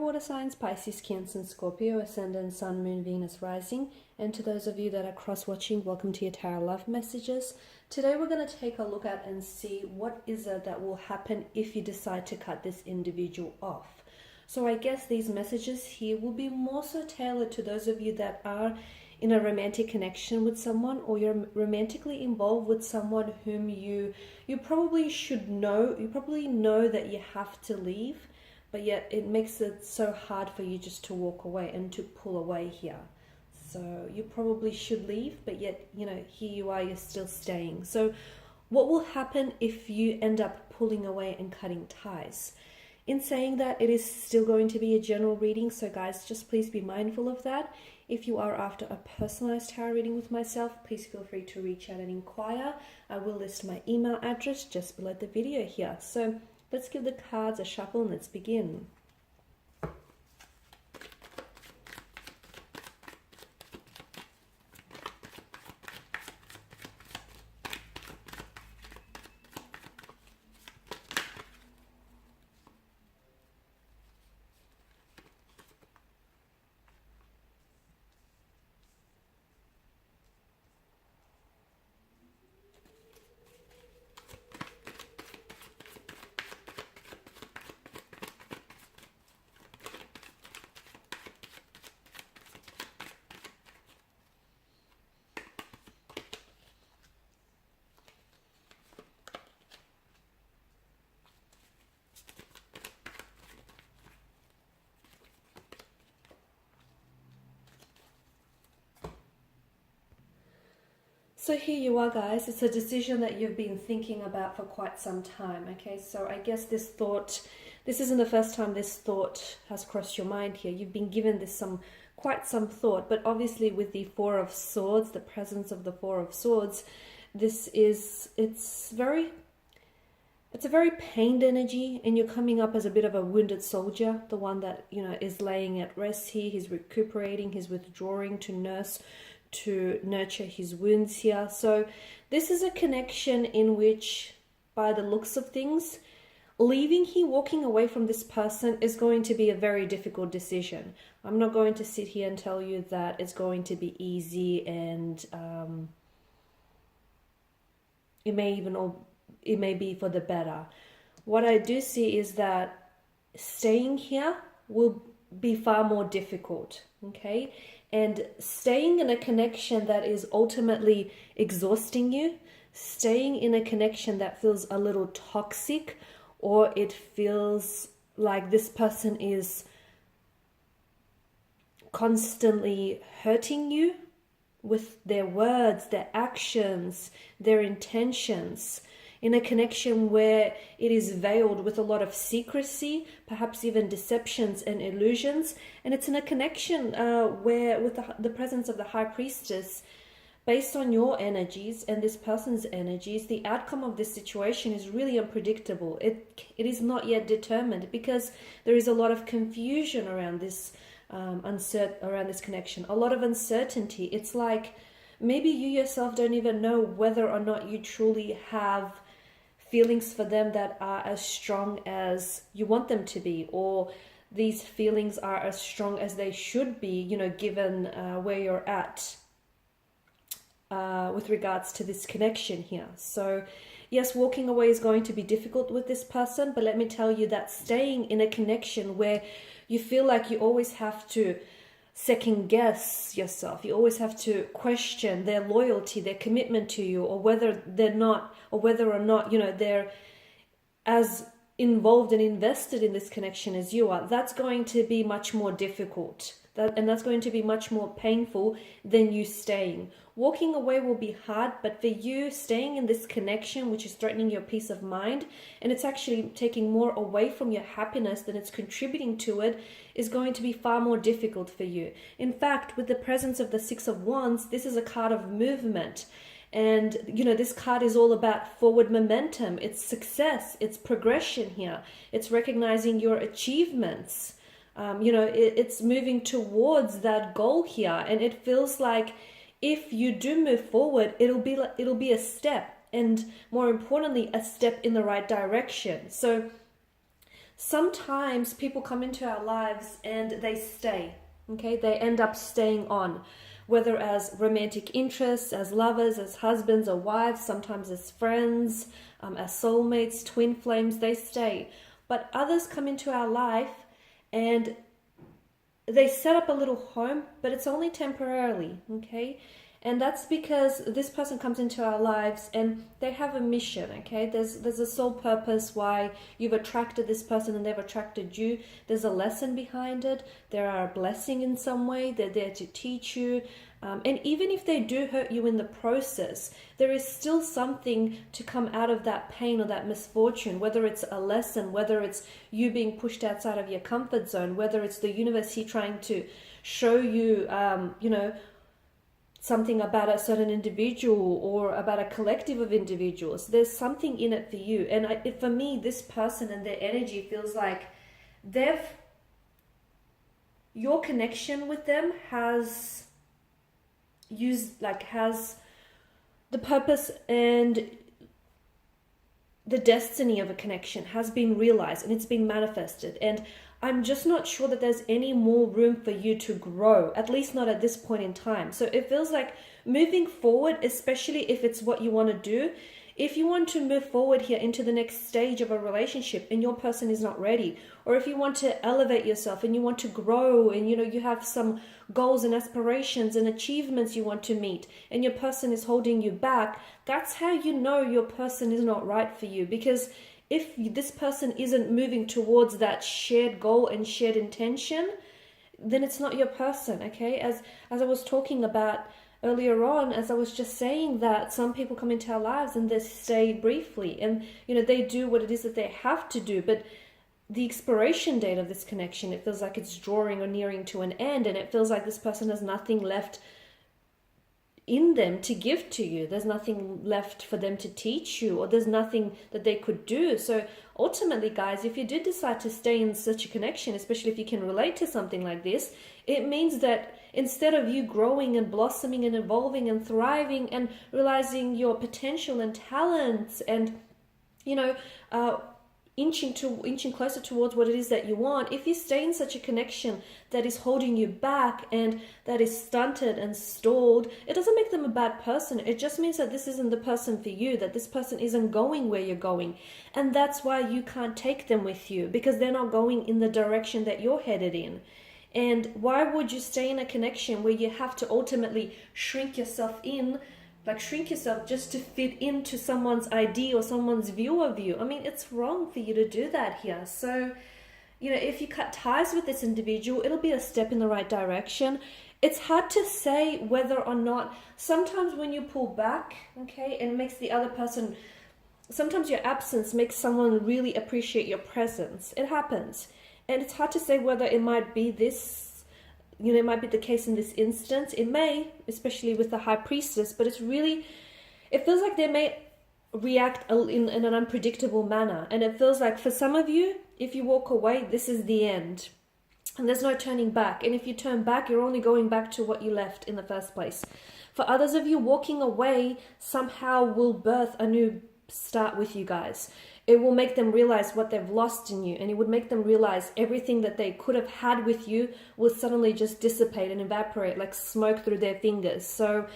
water signs, Pisces, Cancer, and Scorpio, Ascendant, Sun, Moon, Venus, Rising. And to those of you that are cross-watching, welcome to your Tarot Love Messages. Today we're going to take a look at and see what is it that will happen if you decide to cut this individual off. So I guess these messages here will be more so tailored to those of you that are in a romantic connection with someone, or you're romantically involved with someone whom you probably should know. You probably know that you have to leave, but yet it makes it so hard for you just to walk away and to pull away here. So you probably should leave, but yet, you know, here you are, you're still staying. So what will happen if you end up pulling away and cutting ties? In saying that, it is still going to be a general reading, so guys, just please be mindful of that. If you are after a personalized tarot reading with myself, please feel free to reach out and inquire. I will list my email address just below the video here. So let's give the cards a shuffle and let's begin. So here you are, guys. It's a decision that you've been thinking about for quite some time, okay? So I guess this isn't the first time this thought has crossed your mind here. You've been given this quite some thought, but obviously with the Four of Swords, the presence of the Four of Swords, it's a very pained energy, and you're coming up as a bit of a wounded soldier, the one that, you know, is laying at rest here. He's recuperating, he's withdrawing to nurture his wounds here. So this is a connection in which, by the looks of things, leaving here, walking away from this person is going to be a very difficult decision. I'm not going to sit here and tell you that it's going to be easy, and it may be for the better. What I do see is that staying here will be far more difficult, okay? And staying in a connection that is ultimately exhausting you, staying in a connection that feels a little toxic, or it feels like this person is constantly hurting you with their words, their actions, their intentions, in a connection where it is veiled with a lot of secrecy, perhaps even deceptions and illusions. And it's in a connection where, with the presence of the High Priestess, based on your energies and this person's energies, the outcome of this situation is really unpredictable. It is not yet determined, because there is a lot of confusion around this around this connection, a lot of uncertainty. It's like maybe you yourself don't even know whether or not you truly have feelings for them that are as strong as you want them to be, or these feelings are as strong as they should be, you know, given where you're at with regards to this connection here. So yes, walking away is going to be difficult with this person, but let me tell you that staying in a connection where you feel like you always have to second guess yourself, you always have to question their loyalty, their commitment to you, or whether or not, you know, they're as involved and invested in this connection as you are, that's going to be much more difficult. And that's going to be much more painful than you staying. Walking away will be hard, but for you, staying in this connection, which is threatening your peace of mind, and it's actually taking more away from your happiness than it's contributing to it, is going to be far more difficult for you. In fact, with the presence of the Six of Wands, this is a card of movement. And, you know, this card is all about forward momentum. It's success. It's progression here. It's recognizing your achievements. You know, it's moving towards that goal here. And it feels like if you do move forward, it'll be a step. And more importantly, a step in the right direction. So sometimes people come into our lives and they stay, okay? They end up staying on, whether as romantic interests, as lovers, as husbands or wives, sometimes as friends, as soulmates, twin flames, they stay. But others come into our life and they set up a little home, but it's only temporarily, okay? And that's because this person comes into our lives and they have a mission, okay? There's a sole purpose why you've attracted this person and they've attracted you. There's a lesson behind it. There are a blessing in some way. They're there to teach you. And even if they do hurt you in the process, there is still something to come out of that pain or that misfortune, whether it's a lesson, whether it's you being pushed outside of your comfort zone, whether it's the universe here trying to show you, something about a certain individual or about a collective of individuals. There's something in it for you. And for me, this person and their energy feels like your connection with them has the purpose and the destiny of a connection has been realized and it's been manifested. And I'm just not sure that there's any more room for you to grow, at least not at this point in time. So it feels like moving forward, especially if it's what you want to do, if you want to move forward here into the next stage of a relationship and your person is not ready, or if you want to elevate yourself and you want to grow and you have some goals and aspirations and achievements you want to meet and your person is holding you back, that's how you know your person is not right for you. Because if this person isn't moving towards that shared goal and shared intention, then it's not your person, okay? As I was talking about earlier on, as I was just saying, that some people come into our lives and they stay briefly and, they do what it is that they have to do. But the expiration date of this connection, it feels like it's drawing or nearing to an end, and it feels like this person has nothing left in them to give to you. There's nothing left for them to teach you, or there's nothing that they could do. So ultimately, guys, if you did decide to stay in such a connection, especially if you can relate to something like this, it means that instead of you growing and blossoming and evolving and thriving and realizing your potential and talents and inching closer towards what it is that you want, if you stay in such a connection that is holding you back and that is stunted and stalled, it doesn't make them a bad person. It just means that this isn't the person for you, that this person isn't going where you're going. And that's why you can't take them with you, because they're not going in the direction that you're headed in. And why would you stay in a connection where you have to ultimately shrink yourself just to fit into someone's idea or someone's view of you? I mean, it's wrong for you to do that here. So, if you cut ties with this individual, it'll be a step in the right direction. It's hard to say whether or not, sometimes when you pull back, okay, it makes the other person, sometimes your absence makes someone really appreciate your presence. It happens. And it's hard to say whether it might be this, it might be the case in this instance. It may, especially with the High Priestess, but it feels like they may react in an unpredictable manner. And it feels like for some of you, if you walk away, this is the end. And there's no turning back. And if you turn back, you're only going back to what you left in the first place. For others of you, walking away somehow will birth a new start with you guys. It will make them realize what they've lost in you, and it would make them realize everything that they could have had with you will suddenly just dissipate and evaporate like smoke through their fingers. So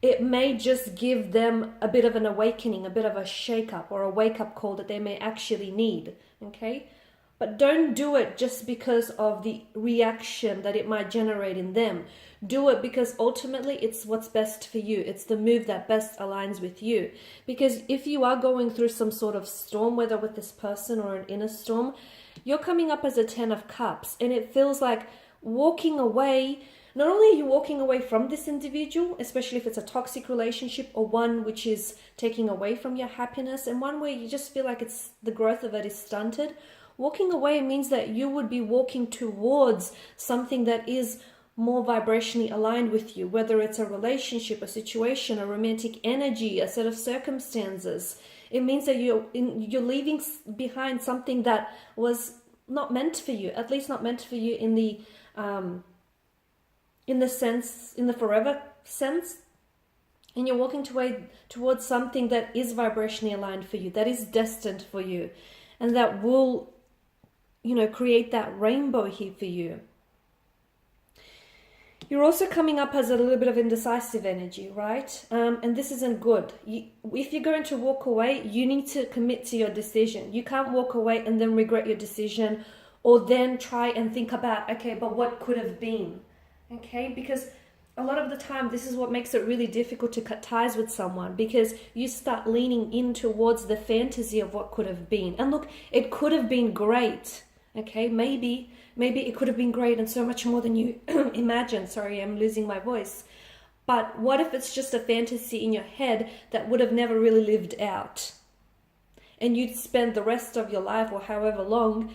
it may just give them a bit of an awakening, a bit of a shake-up or a wake-up call that they may actually need, okay? But don't do it just because of the reaction that it might generate in them. Do it because ultimately it's what's best for you. It's the move that best aligns with you. Because if you are going through some sort of storm, whether with this person or an inner storm, you're coming up as a 10 of Cups. And it feels like walking away, not only are you walking away from this individual, especially if it's a toxic relationship or one which is taking away from your happiness, and one where you just feel like the growth of it is stunted. Walking away means that you would be walking towards something that is more vibrationally aligned with you, whether it's a relationship, a situation, a romantic energy, a set of circumstances. It means that you're leaving behind something that was not meant for you, at least not meant for you in the forever sense. And you're walking towards something that is vibrationally aligned for you, that is destined for you, and that will you know, create that rainbow here for you. You're also coming up as a little bit of indecisive energy, right? And this isn't good. If you're going to walk away, you need to commit to your decision. You can't walk away and then regret your decision, or then try and think about, okay, but what could have been? Okay, because a lot of the time, this is what makes it really difficult to cut ties with someone, because you start leaning in towards the fantasy of what could have been. And look, it could have been great. Okay, maybe it could have been great and so much more than you imagine. Sorry, I'm losing my voice. But what if it's just a fantasy in your head that would have never really lived out? And you'd spend the rest of your life, or however long,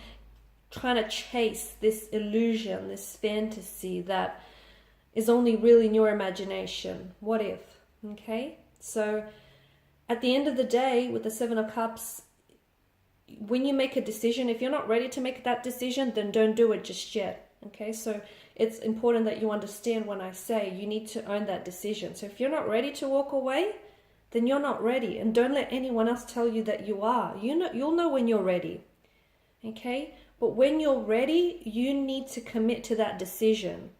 trying to chase this illusion, this fantasy that is only really in your imagination. What if? Okay, so at the end of the day, with the Seven of Cups, when you make a decision, if you're not ready to make that decision, then don't do it just yet. Okay, so it's important that you understand when I say you need to own that decision. So if you're not ready to walk away, then you're not ready, and don't let anyone else tell you that you are. You'll know when you're ready. Okay, but when you're ready, you need to commit to that decision.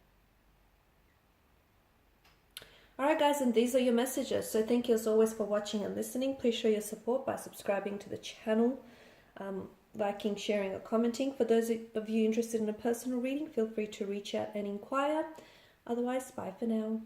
Alright guys, and these are your messages. So thank you as always for watching and listening. Please show your support by subscribing to the channel, liking, sharing, or commenting. For those of you interested in a personal reading, feel free to reach out and inquire. Otherwise, bye for now.